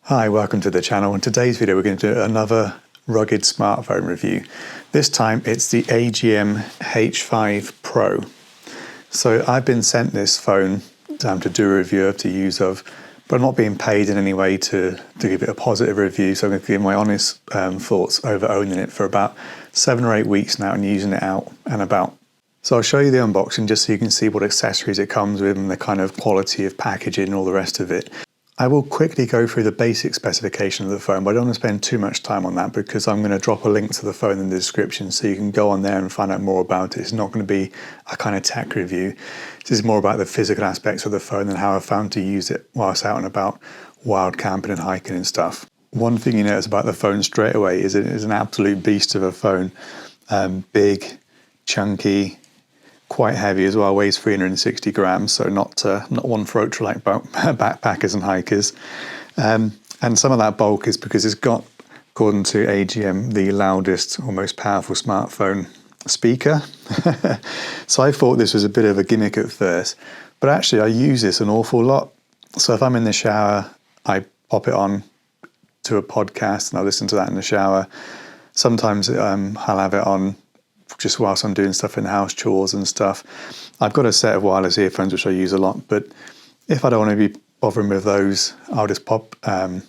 Hi, welcome to the channel. In today's video we're going to do another rugged smartphone review. This time it's the AGM H5 Pro. So I've been sent this phone to do a review to use of, but I'm not being paid in any way to give it a positive review, so I'm going to give my honest thoughts over owning it for about 7 or 8 weeks now and using it out and about. So I'll show you the unboxing just so you can see what accessories it comes with and the kind of quality of packaging and all the rest of it. I will quickly go through the basic specification of the phone, but I don't want to spend too much time on that because I'm going to drop a link to the phone in the description so you can go on there and find out more about it. It's not going to be a kind of tech review. This is more about the physical aspects of the phone and how I found to use it whilst out and about wild camping and hiking and stuff. One thing you notice about the phone straight away is it is an absolute beast of a phone. Big, chunky, quite heavy as well, weighs 360 grams, so not one for ultralight backpackers and hikers. And some of that bulk is because it's got, according to AGM, the loudest or most powerful smartphone speaker. So I thought this was a bit of a gimmick at first, but actually I use this an awful lot. So if I'm in the shower, I pop it on to a podcast and I listen to that in the shower. Sometimes I'll have it on just whilst I'm doing stuff in the house, chores and stuff. I've got a set of wireless earphones which I use a lot, but if I don't want to be bothering with those, I'll just pop a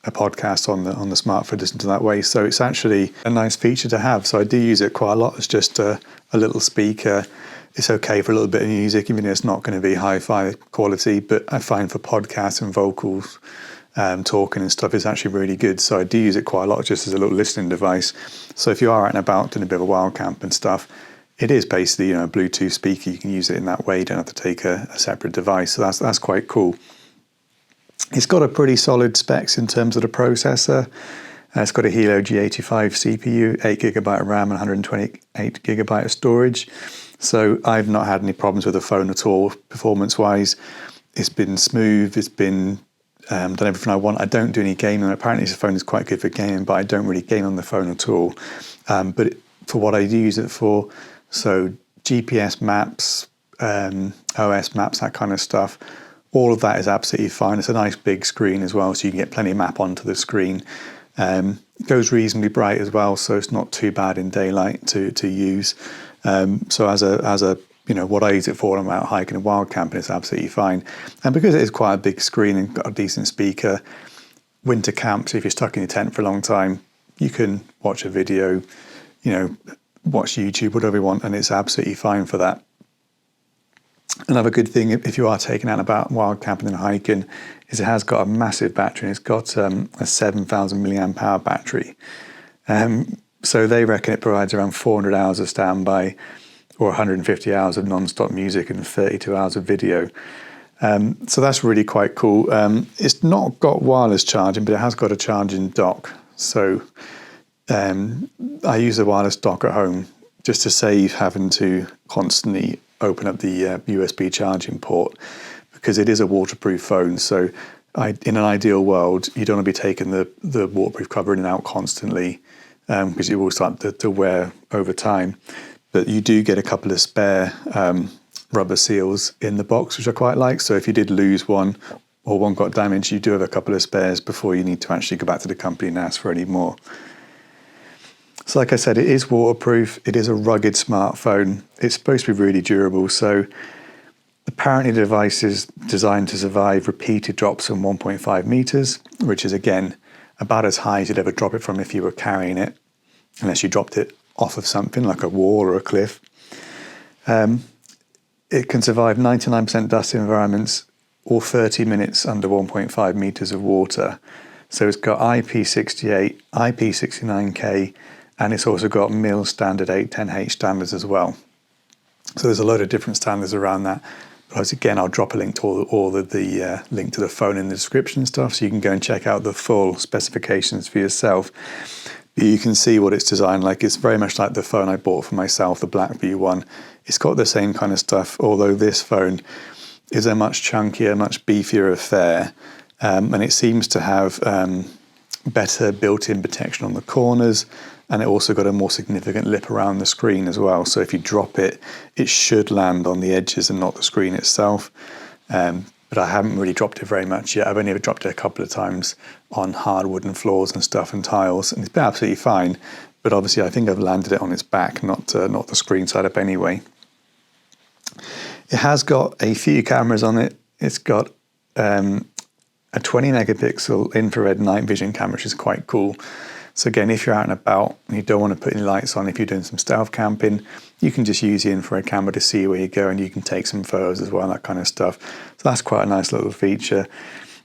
podcast on the smartphone, listen to that way. So it's actually a nice feature to have. So I do use it quite a lot as just a little speaker. It's okay for a little bit of music, even though it's not going to be hi-fi quality, but I find for podcasts and vocals, talking and stuff is actually really good. So I do use it quite a lot just as a little listening device. So if you are out and about doing a bit of a wild camp and stuff, it is basically a Bluetooth speaker. You can use it in that way. You don't have to take a separate device. So that's quite cool. It's got a pretty solid specs in terms of the processor. It's got a Helio G85 CPU, 8GB of RAM and 128GB of storage. So I've not had any problems with the phone at all performance-wise. It's been smooth. It's been done everything I want. I don't do any gaming. Apparently this phone is quite good for gaming, but I don't really game on the phone at all. But for what I do use it for, so GPS maps, OS maps, that kind of stuff, all of that is absolutely fine. It's a nice big screen as well, so you can get plenty of map onto the screen. It goes reasonably bright as well, so it's not too bad in daylight to use. So as a what I use it for when I'm out hiking and wild camping, it's absolutely fine. And because it is quite a big screen and got a decent speaker, winter camps, if you're stuck in your tent for a long time, you can watch a video, watch YouTube, whatever you want, and it's absolutely fine for that. Another good thing, if you are taking out about wild camping and hiking, is it has got a massive battery. It's got a 7,000 milliamp hour battery. So they reckon it provides around 400 hours of standby, or 150 hours of non-stop music and 32 hours of video. So that's really quite cool. It's not got wireless charging, but it has got a charging dock. So I use the wireless dock at home just to save having to constantly open up the USB charging port, because it is a waterproof phone. So in an ideal world, you don't want to be taking the waterproof cover in and out constantly, because it will start to wear over time. But you do get a couple of spare rubber seals in the box, which I quite like. So if you did lose one or one got damaged, you do have a couple of spares before you need to actually go back to the company and ask for any more. So like I said, it is waterproof. It is a rugged smartphone. It's supposed to be really durable. So apparently the device is designed to survive repeated drops from 1.5 meters, which is, again, about as high as you'd ever drop it from if you were carrying it, unless you dropped it off of something like a wall or a cliff. It can survive 99% dust environments or 30 minutes under 1.5 meters of water. So it's got IP68, IP69K, and it's also got MIL standard 810H standards as well. So there's a load of different standards around that. But again, I'll drop a link to all of the link to the phone in the description and stuff, so you can go and check out the full specifications for yourself. You can see what it's designed like. It's very much like the phone I bought for myself, the Blackview one. It's got the same kind of stuff, although this phone is a much chunkier, much beefier affair. And it seems to have better built-in protection on the corners, and it also got a more significant lip around the screen as well. So if you drop it, it should land on the edges and not the screen itself. but I haven't really dropped it very much yet. I've only ever dropped it a couple of times on hard wooden floors and stuff and tiles, and it's been absolutely fine. But obviously I think I've landed it on its back, not the screen side up anyway. It has got a few cameras on it. It's got a 20 megapixel infrared night vision camera, which is quite cool. So again, if you're out and about and you don't want to put any lights on, if you're doing some stealth camping, you can just use the infrared camera to see where you go, and you can take some photos as well, that kind of stuff. So that's quite a nice little feature.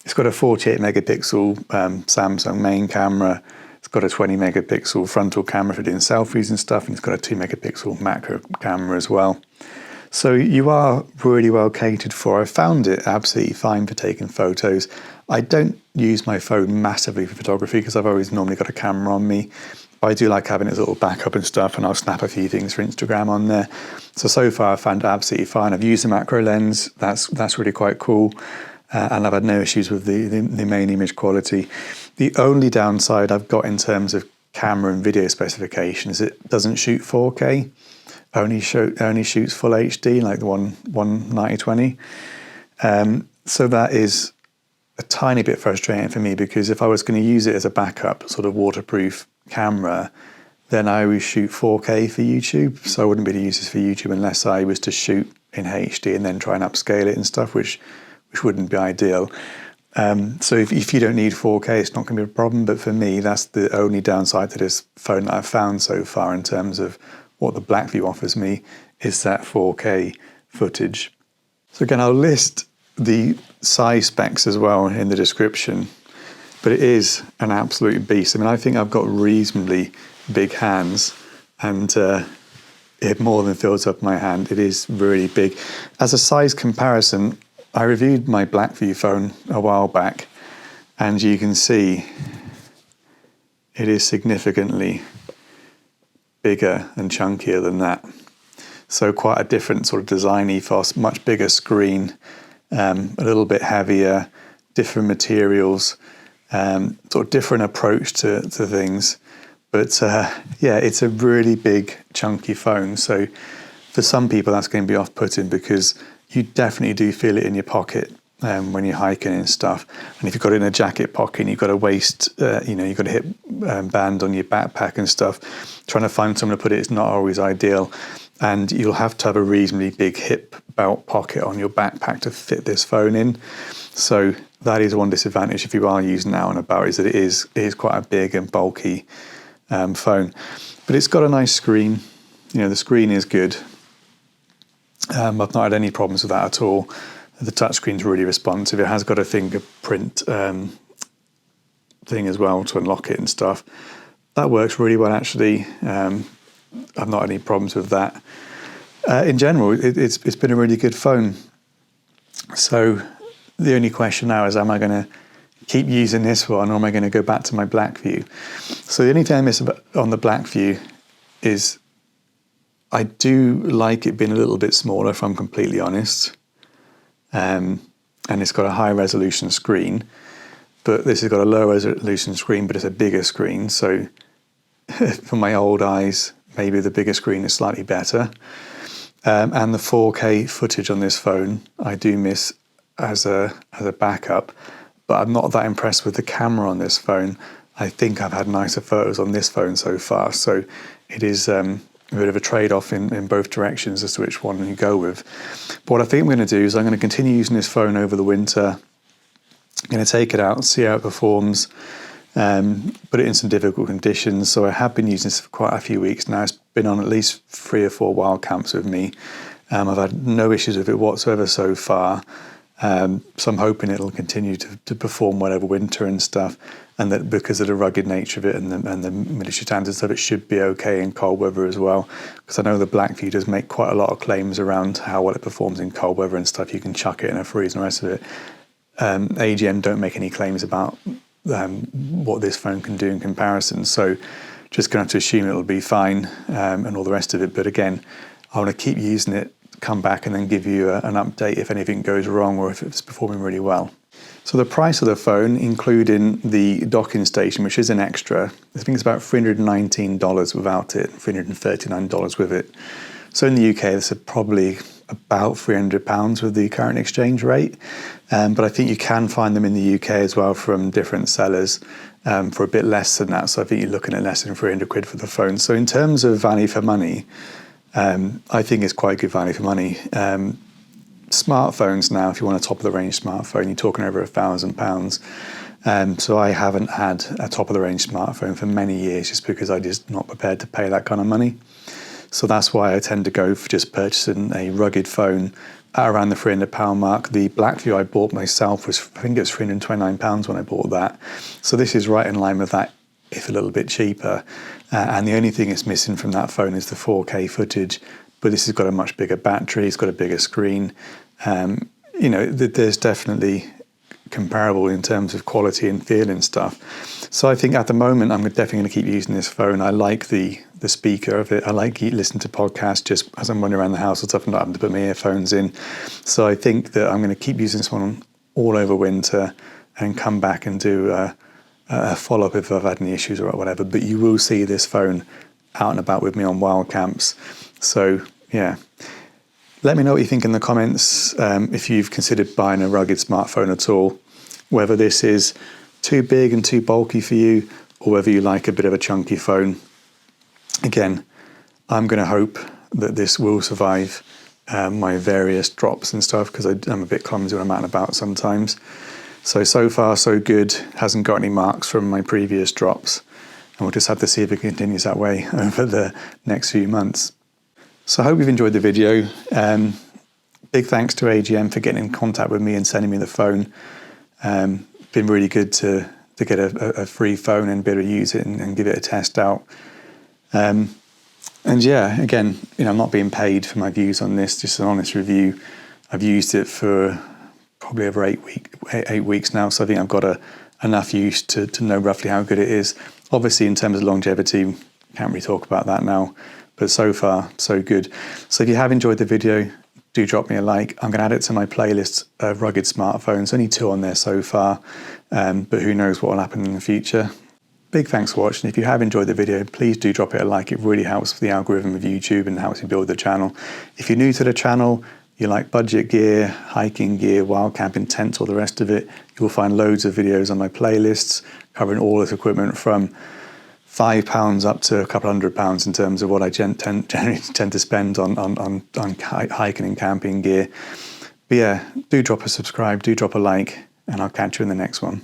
It's got a 48 megapixel Samsung main camera. It's got a 20 megapixel frontal camera for doing selfies and stuff, and it's got a 2 megapixel macro camera as well. So you are really well catered for. I found it absolutely fine for taking photos. I don't use my phone massively for photography because I've always normally got a camera on me. But I do like having it as a little backup and stuff, and I'll snap a few things for Instagram on there. So far I've found it absolutely fine. I've used the macro lens. That's really quite cool. And I've had no issues with the main image quality. The only downside I've got in terms of camera and video specifications is it doesn't shoot 4K. Only shoots full HD, like the 190/20. So that is a tiny bit frustrating for me, because if I was going to use it as a backup, sort of waterproof camera, then I always shoot 4K for YouTube. So I wouldn't be able to use this for YouTube unless I was to shoot in HD and then try and upscale it and stuff, which wouldn't be ideal. So if you don't need 4K, it's not going to be a problem. But for me, that's the only downside to this phone that I've found so far in terms of what the Blackview offers me, is that 4K footage. So again, I'll list the size specs as well in the description, but it is an absolute beast. I mean, I think I've got reasonably big hands, and it more than fills up my hand. It is really big. As a size comparison, I reviewed my Blackview phone a while back, and you can see it is significantly bigger and chunkier than that. So quite a different sort of design ethos, much bigger screen, a little bit heavier, different materials, sort of different approach to things. But yeah, it's a really big, chunky phone. So for some people, that's going to be off-putting, because you definitely do feel it in your pocket when you're hiking and stuff. And if you've got it in a jacket pocket and you've got a waist, you've got a hip band on your backpack and stuff, trying to find somewhere to put it is not always ideal. And you'll have to have a reasonably big hip belt pocket on your backpack to fit this phone in. So that is one disadvantage if you are using it out and about, is that it is quite a big and bulky phone. But it's got a nice screen. The screen is good. I've not had any problems with that at all. The touchscreen's really responsive. It has got a fingerprint thing as well to unlock it and stuff. That works really well, actually. I've not had any problems with that. In general, it's been a really good phone. So the only question now is, am I going to keep using this one, or am I going to go back to my Blackview? So the only thing I miss on the Blackview is I do like it being a little bit smaller, if I'm completely honest. And it's got a high resolution screen, but this has got a low resolution screen, but it's a bigger screen. So for my old eyes, maybe the bigger screen is slightly better. And the 4K footage on this phone, I do miss as a backup, but I'm not that impressed with the camera on this phone. I think I've had nicer photos on this phone so far. So it is a bit of a trade-off in both directions as to which one you go with. But what I think I'm going to do is I'm going to continue using this phone over the winter. I'm going to take it out, see how it performs, put it in some difficult conditions. So I have been using this for quite a few weeks now. It's been on at least 3 or 4 wild camps with me. I've had no issues with it whatsoever so far. So I'm hoping it'll continue to perform well over winter and stuff, and that because of the rugged nature of it and the military standards of it, should be okay in cold weather as well. Because I know the Blackview does make quite a lot of claims around how well it performs in cold weather and stuff. You can chuck it in a freeze and the rest of it. AGM don't make any claims about what this phone can do in comparison. So just going to have to assume it'll be fine and all the rest of it. But again, I want to keep using it, come back and then give you an update if anything goes wrong or if it's performing really well. So the price of the phone, including the docking station, which is an extra, I think it's about $319 without it, $339 with it. So in the UK, this is probably about £300 with the current exchange rate. But I think you can find them in the UK as well from different sellers for a bit less than that. So I think you're looking at less than 300 quid for the phone. So in terms of value for money, I think it's quite good value for money. Smartphones now, if you want a top of the range smartphone, you're talking over £1,000. So I haven't had a top of the range smartphone for many years just because I'm just not prepared to pay that kind of money. So that's why I tend to go for just purchasing a rugged phone at around the £300 mark. The Blackview I bought myself was, I think it was £329 when I bought that. So this is right in line with that, if a little bit cheaper. And the only thing it's missing from that phone is the 4K footage. But this has got a much bigger battery, it's got a bigger screen. You know, there's definitely comparable in terms of quality and feel and stuff. So I think at the moment I'm definitely going to keep using this phone. I like the speaker of it. I like listening to podcasts just as I'm running around the house and stuff and not having to put my earphones in. So I think that I'm going to keep using this one all over winter and come back and do a follow-up if I've had any issues or whatever. But you will see this phone out and about with me on wild camps. So yeah. Let me know what you think in the comments, if you've considered buying a rugged smartphone at all, whether this is too big and too bulky for you, or whether you like a bit of a chunky phone. Again, I'm going to hope that this will survive my various drops and stuff, because I'm a bit clumsy when I'm out and about sometimes. So far so good, hasn't got any marks from my previous drops, and we'll just have to see if it continues that way over the next few months. So I hope you've enjoyed the video. Big thanks to AGM for getting in contact with me and sending me the phone. Been really good to get a free phone and be able to use it and give it a test out. And yeah, again, you know, I'm not being paid for my views on this, just an honest review. I've used it for probably over 8 weeks now, so I think I've got enough use to know roughly how good it is. Obviously, in terms of longevity, can't really talk about that now. But so far, so good. So if you have enjoyed the video, do drop me a like. I'm going to add it to my playlist of rugged smartphones. Only 2 on there so far, but who knows what will happen in the future. Big thanks for watching. If you have enjoyed the video, please do drop it a like. It really helps with the algorithm of YouTube and helps me build the channel. If you're new to the channel, you like budget gear, hiking gear, wild camping tents, all the rest of it, you will find loads of videos on my playlists covering all this equipment from £5 up to a couple £100 in terms of what I generally tend to spend on hiking and camping gear. But yeah, do drop a subscribe, do drop a like, and I'll catch you in the next one.